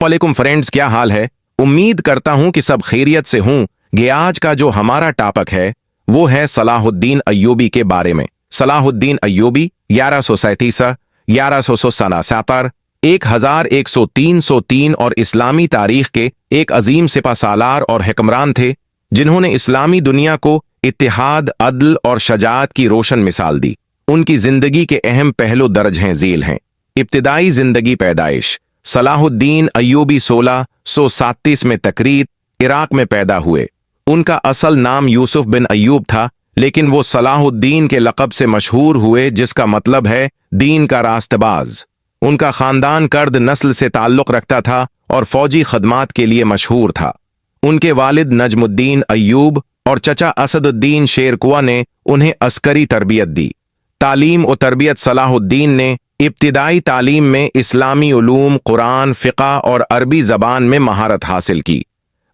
वालेकुम फ्रेंड्स, क्या हाल है। उम्मीद करता हूं कि सब खैरियत से हों। ये आज का जो हमारा टॉपिक है वो है सलाहुद्दीन अय्यूबी के बारे में। सलाहुद्दीन अय्यूबी 1137 1177 1103 और इस्लामी तारीख के एक अजीम सिपा सालार और हुक्मरान थे जिन्होंने इस्लामी दुनिया को इत्तेहाद, अदल और शजाअत की रोशन मिसाल दी। उनकी जिंदगी के अहम पहलू दर्ज हैं झील हैं। इब्तिदाई जिंदगी पैदाइश। सलाहुद्दीन अय्यूबी 1637 में तकरीत, इराक में पैदा हुए। उनका असल नाम यूसुफ बिन अय्यूब था, लेकिन वो सलाहुद्दीन के लक़ब से मशहूर हुए जिसका मतलब है दीन का रास्तबाज। उनका खानदान कर्द नस्ल से ताल्लुक़ रखता था और फौजी खदमात के लिए मशहूर था। उनके वालिद नजमुद्दीन अय्यूब और चचा असदुद्दीन शेरकुआ ने उन्हें अस्करी तरबियत दी। तालीम और तरबियत। सलाहुद्दीन ने इब्तिदाई तालीम में इस्लामी उलूम, कुरान, फ़िक़्ह और अरबी ज़बान में महारत हासिल की।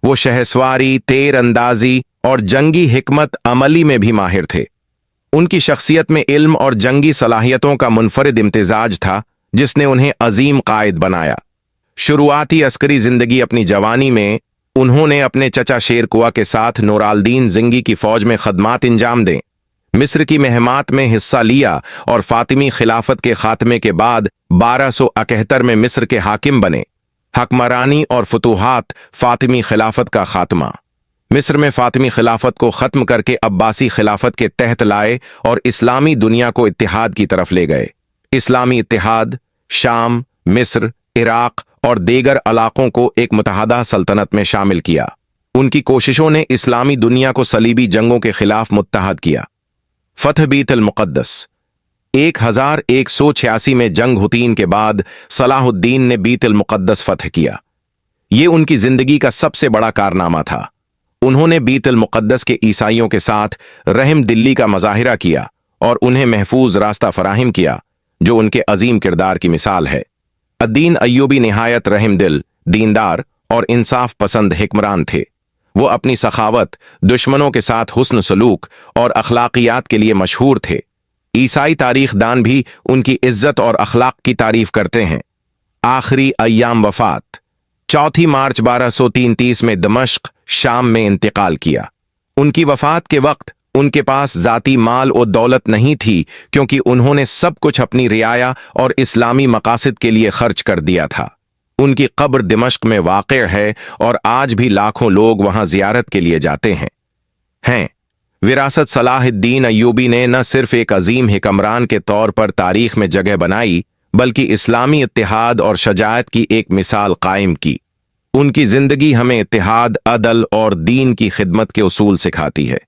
वो शहसवारी, तेर अंदाजी और जंगी हिकमत अमली में भी माहिर थे। उनकी शख्सियत में इल्म और जंगी सलाहियतों का मुनफरिद इम्तिजाज था जिसने उन्हें अजीम कायद बनाया। शुरुआती अस्करी जिंदगी। अपनी जवानी में उन्होंने अपने चचा शेरकुआ के साथ नूरालदीन ज़िंगी की फौज में खदमात इंजाम दें। मिस्र की महमात में हिस्सा लिया और फातिमी खिलाफत के खात्मे के बाद 1271 में मिस्र के हाकिम बने। हकमरानी और फतूहात। फातिमी खिलाफत का खात्मा। मिस्र में फातिमी खिलाफत को ख़त्म करके अब्बासी खिलाफत के तहत लाए और इस्लामी दुनिया को इत्तिहाद की तरफ ले गए। इस्लामी इत्तिहाद शाम, मिस्र, इराक और दीगर इलाकों को एक मुतहदा सल्तनत में शामिल किया। उनकी कोशिशों ने इस्लामी दुनिया को सलीबी जंगों के खिलाफ मुत्तहद किया। फतह बीतल मुक़द्दस। 1186 में जंग हुतीन के बाद सलाहुद्दीन ने बीतल मुक़द्दस फतह किया। ये उनकी जिंदगी का सबसे बड़ा कारनामा था। उन्होंने बीतल मुक़द्दस के ईसाइयों के साथ रहम दिल्ली का मज़ाहिरा किया और उन्हें महफूज रास्ता फराहिम किया, जो उनके अजीम किरदार की मिसाल है। अद्दीन अय्यूबी निहायत रहम दिल, दीनदार और इंसाफ पसंद हिक्मरान थे। वो अपनी सखावत, दुश्मनों के साथ हुस्न सलूक और अखलाकियात के लिए मशहूर थे। ईसाई तारीख दान भी उनकी इज्जत और अखलाक की तारीफ करते हैं। आखिरी अय्याम वफात। 4 मार्च 1233 में दमश्क, शाम में इंतकाल किया। उनकी वफात के वक्त उनके पास जाती माल और दौलत नहीं थी, क्योंकि उन्होंने सब कुछ अपनी रियाया और इस्लामी मकासद के लिए खर्च कर दिया था। उनकी कब्र दिमश्क में वाक़ है और आज भी लाखों लोग वहां जियारत के लिए जाते हैं। विरासत। सलाहुद्दीन अय्यूबी ने न सिर्फ एक अजीम हिक्मरान के तौर पर तारीख में जगह बनाई, बल्कि इस्लामी इत्तेहाद और शजाअत की एक मिसाल कायम की। उनकी जिंदगी हमें इत्तेहाद, अदल और दीन की खिदमत के उसूल सिखाती है।